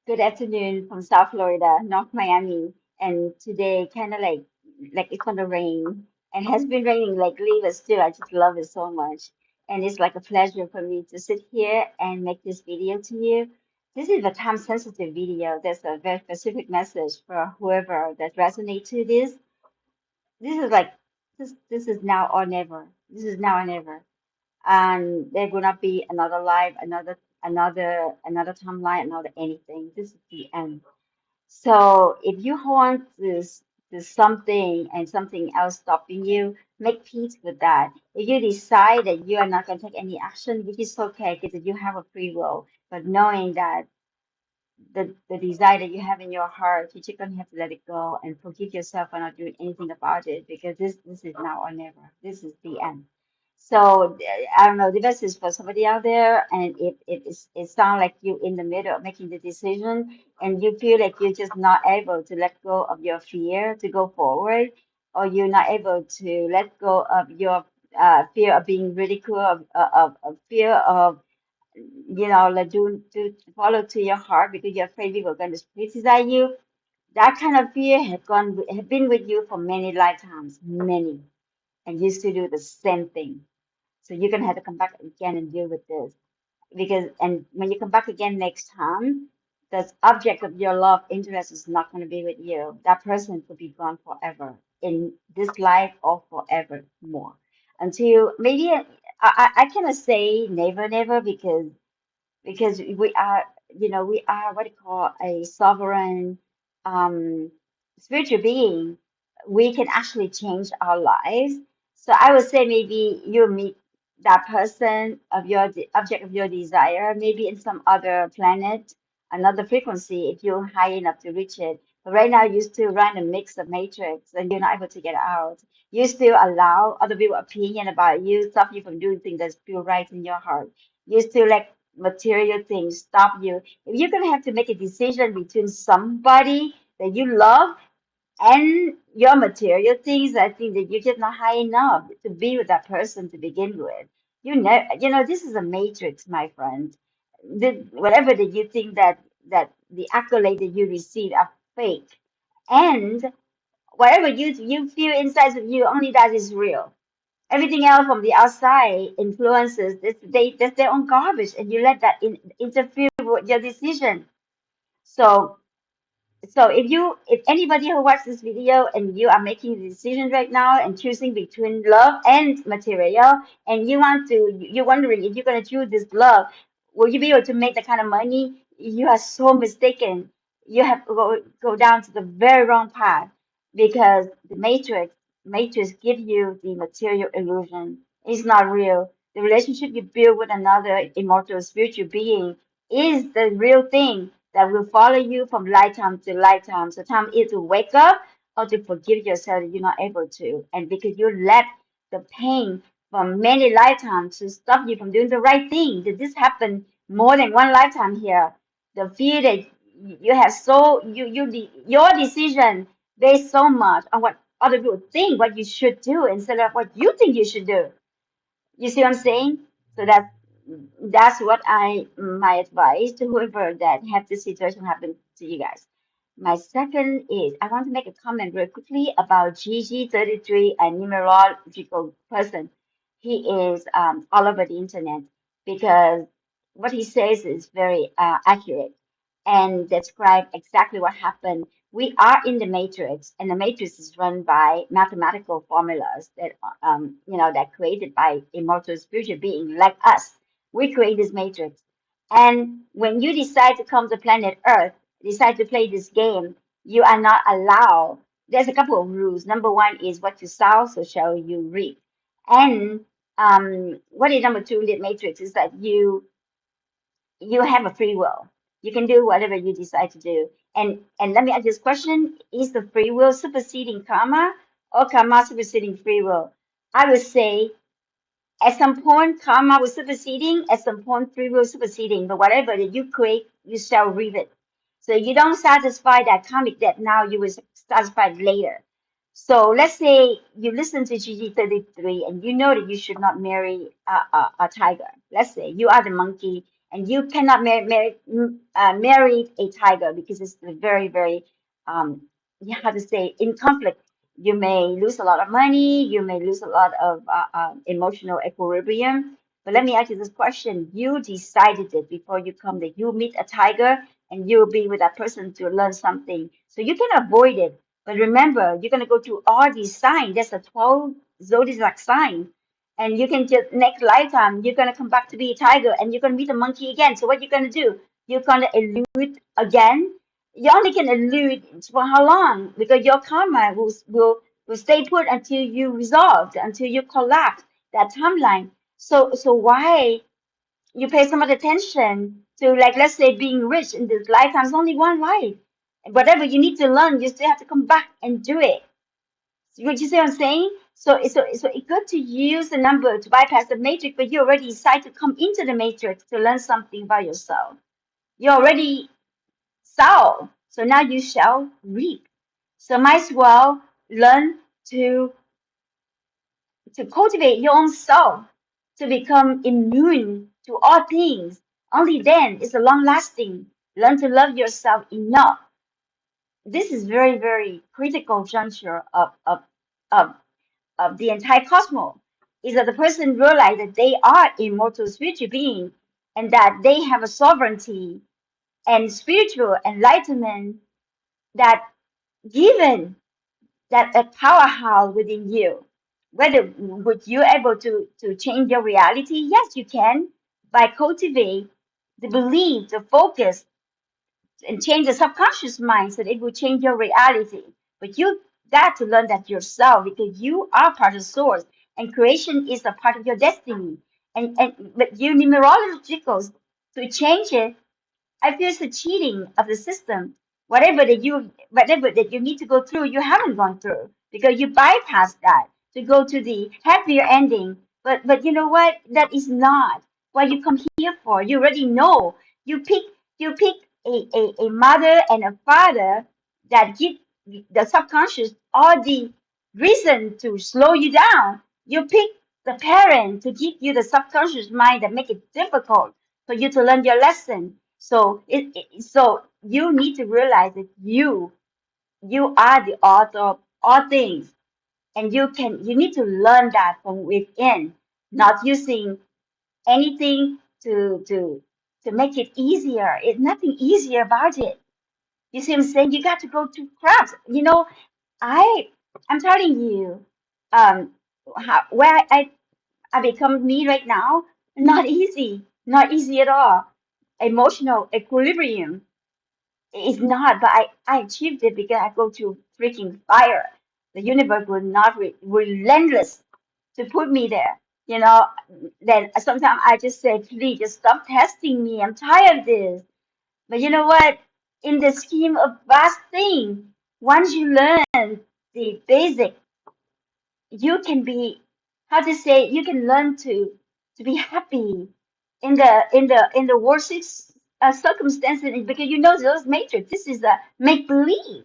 Good afternoon from South Florida, North Miami, and today kind of like it's gonna rain and has been raining lately, but still I just love it so much. And it's like a pleasure for me to sit here and make this video to you. This is a time sensitive video. There's a very specific message for whoever that resonates to this. This is like this is now or never. This is now or never. And there will not be another life, another timeline, another anything. This is the end. So if you want this something and something else stopping you, make peace with that. If you decide that you are not going to take any action, which is okay because you have a free will, but knowing that the desire that you have in your heart, you're just gonna have to let it go and forgive yourself for not doing anything about it because this is now or never. This is the end. So I don't know. The best is for somebody out there, and it sounds like you in the middle of making the decision, and you feel like you're just not able to let go of your fear to go forward, or you're not able to let go of your fear of being ridiculed, of fear of like do follow to your heart because you're afraid people are going to criticize you. That kind of fear had been with you for many lifetimes, many, and you still do the same thing. So you're gonna have to come back again and deal with this because and when you come back again next time, the object of your love interest is not going to be with you. That person could be gone forever in this life or forever more until maybe I cannot say never never because we are what you call a sovereign um, spiritual being. We can actually change our lives. So I would say maybe you meet that person of your object of your desire, maybe in some other planet, another frequency, if you're high enough to reach it. But right now, you still run a mix of matrix, and you're not able to get out. You still allow other people's opinion about you, stop you from doing things that feel right in your heart. You still let material things stop you. If you're gonna have to make a decision between somebody that you love and your material things, I think that you're just not high enough to be with that person to begin with. This is a matrix, my friend. Whatever that you think that the accolade that you receive are fake, and whatever you feel inside of you, only that is real. Everything else from the outside influences that's their own garbage, and you let that interfere with your decision. So if anybody who watches this video and you are making a decision right now and choosing between love and material, and you're wondering if you're gonna choose this love, will you be able to make the kind of money? You are so mistaken. You have to go down to the very wrong path because the matrix give you the material illusion. It's not real. The relationship you build with another immortal spiritual being is the real thing that will follow you from lifetime to lifetime. So time is to wake up or to forgive yourself that you're not able to. And because you let the pain from many lifetimes to stop you from doing the right thing. Did this happen more than one lifetime here? The fear that you have your decision based so much on what other people think what you should do instead of what you think you should do. You see what I'm saying? So that's what my advice to whoever that have this situation happen to you guys. My second is I want to make a comment very quickly about Gigi 33, a numerological person. He is all over the internet because what he says is very accurate and describe exactly what happened. We are in the matrix, and the matrix is run by mathematical formulas that created by immortal spiritual being like us. We create this matrix, and when you decide to come to planet Earth, decide to play this game, you are not allowed. There's a couple of rules. Number one is what you sow, so shall you reap. And what is number two in the matrix is that you have a free will. You can do whatever you decide to do. And let me ask this question: is the free will superseding karma, or karma superseding free will? I would say at some point karma was superseding, at some point free will superseding. But whatever that you create, you shall reap it. So you don't satisfy that karmic debt now, you will satisfy it later. So let's say you listen to GG 33 and you know that you should not marry a tiger. Let's say you are the monkey and you cannot marry a tiger because it's very, very, um, you have to say, in conflict. You may lose a lot of money, you may lose a lot of emotional equilibrium. But let me ask you this question. You decided it before you come that you meet a tiger and you'll be with that person to learn something. So you can avoid it. But remember, you're going to go through all these signs. There's a 12 zodiac sign. And you can just, next lifetime, you're going to come back to be a tiger and you're going to meet a monkey again. So what you're going to do? You're going to elude again. You only can elude for how long? Because your karma will stay put until you resolve, until you collapse that timeline. So why you pay so much attention to, like, let's say being rich in this lifetime? It's only one life. Whatever you need to learn, you still have to come back and do it. You see what I'm saying? So it's good to use the number to bypass the matrix, but you already decide to come into the matrix to learn something about yourself. You already sow, so now you shall reap. So might as well learn to to cultivate your own soul, to become immune to all things. Only then is a long lasting. Learn to love yourself enough. This is very, very critical juncture of, of the entire cosmos. Is that the person realize that they are immortal spiritual being and that they have a sovereignty and spiritual enlightenment that given that a powerhouse within you. Whether would you able to change your reality? Yes, you can by cultivate the belief, the focus, and change the subconscious mind so that it will change your reality. But you got to learn that yourself because you are part of source and creation is a part of your destiny. And but you numerologicals to change it, I feel it's a cheating of the system. Whatever that you need to go through, you haven't gone through because you bypassed that to go to the happier ending. But you know what? That is not what you come here for. You already know. You pick a mother and a father that give the subconscious all the reason to slow you down. You pick the parent to give you the subconscious mind that make it difficult for you to learn your lesson. So you need to realize that you are the author of all things, and you need to learn that from within, not using anything to make it easier. It's nothing easier about it. You see what I'm saying? You got to go to crafts. I I'm telling you, um, where I become me right now, not easy at all. Emotional equilibrium is not, but I achieved it because I go through freaking fire. The universe will not relentless to put me there. You know, then sometimes I just say, please just stop testing me. I'm tired of this. But you know what? In the scheme of vast thing, once you learn the basic, you can be, how to say, you can learn to be happy in the worst circumstances because you know those matrix. This is a make believe.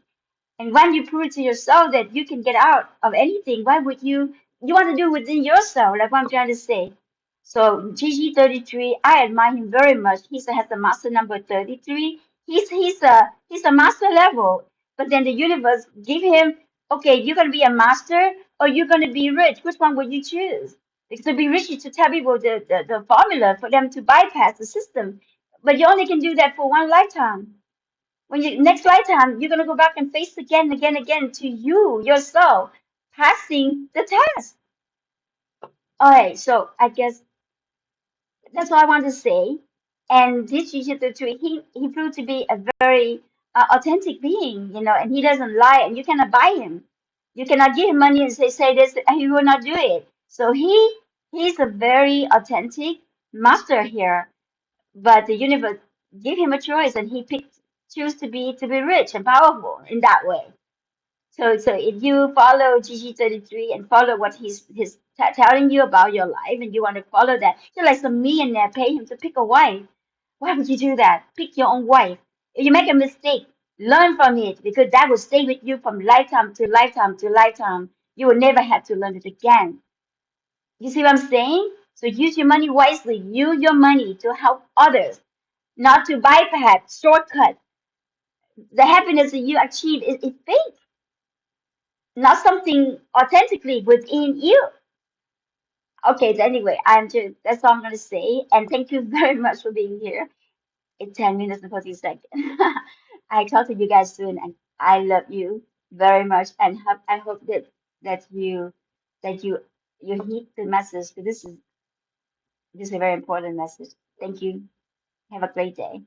And when you prove to yourself that you can get out of anything, why would you want to do within yourself, like what I'm trying to say. So GG33, I admire him very much. Has the master number 33. He's a master level. But then the universe give him, okay, you're gonna be a master or you're gonna be rich. Which one would you choose? Because to be rich is to tell people the formula for them to bypass the system. But you only can do that for one lifetime. When you next lifetime, you're gonna go back and face again, again, again to you yourself passing the test. All right, so I guess that's what I want to say. And this Yushitatsu, he proved to be a very authentic being, and he doesn't lie, and you cannot buy him. You cannot give him money and say this, and he will not do it. So he's a very authentic master here. But the universe gave him a choice, and he choose to be rich and powerful in that way. So if you follow GG33 and follow what he's telling you about your life, and you want to follow that, you're like some millionaire pay him to pick a wife. Why would you do that? Pick your own wife. If you make a mistake, learn from it because that will stay with you from lifetime to lifetime to lifetime. You will never have to learn it again. You see what I'm saying? So use your money wisely. Use your money to help others, not to bypass, shortcut. The happiness that you achieve is fake, not something authentically within you. Okay, so anyway, I'm just that's all I'm gonna say. And thank you very much for being here. It's 10 minutes and 40 seconds. I talk to you guys soon, and I love you very much, and I hope that you that you you heed the message. 'Cause this is a very important message. Thank you. Have a great day.